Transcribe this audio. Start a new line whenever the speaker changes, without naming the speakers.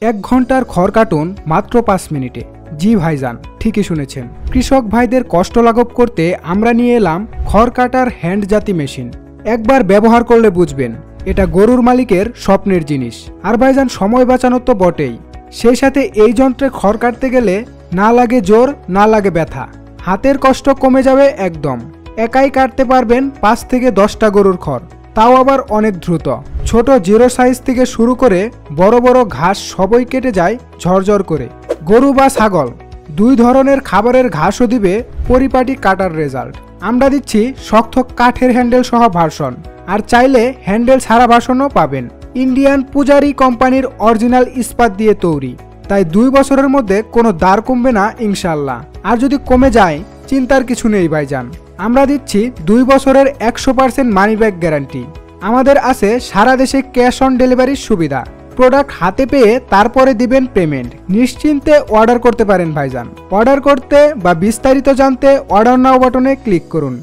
1 ঘন্টার খড় কাটুন মাত্র 5 মিনিটে। জি ভাইজান, ঠিকই শুনেছেন। কৃষক ভাইদের কষ্ট লাঘব করতে আমরা নিয়ে এলাম খড় কাটার হ্যান্ড জাতি মেশিন। একবার ব্যবহার করলে বুঝবেন এটা গরুর মালিকের স্বপ্নের জিনিস। আর ভাইজান, সময় বাঁচানো তো বটেই, সেই সাথে এই যন্ত্রে খড় কাটতে গেলে না লাগে জোর, না লাগে ব্যথা, হাতের কষ্ট কমে যাবে একদম। একাই কাটতে পারবেন 5 থেকে 10টা গরুর খড়, তাও আবার অনেক দ্রুত। ছোট 0 সাইজ থেকে শুরু করে বড় বড় ঘাস সবই কেটে যায় ঝরঝর করে। গরু বা ছাগল 2 ধরনের খাবারের ঘাসও দিবে পরিপাটি কাটার রেজাল্ট। আমরা দিচ্ছি শক্ত কাঠের হ্যান্ডেল সহ ভার্সন, আর চাইলে হ্যান্ডেল ছাড়া ভার্সনও পাবেন। ইন্ডিয়ান পূজারি কোম্পানির অরিজিনাল ইস্পাত দিয়ে তৈরি, তাই 2 বছরের মধ্যে কোনো দাঁড় কমবে না ইনশাল্লাহ। আর যদি কমে যায় চিন্তার কিছু নেই ভাইজান, আমরা দিচ্ছি 2 বছরের 100% মানি ব্যাক গ্যারান্টি। আমাদের আছে সারা দেশে ক্যাশ অন ডেলিভারির সুবিধা। প্রোডাক্ট হাতে পেয়ে তারপরে দিবেন পেমেন্ট, নিশ্চিন্তে অর্ডার করতে পারেন ভাইজান। অর্ডার করতে বা বিস্তারিত জানতে অর্ডার নাও বাটনে ক্লিক করুন।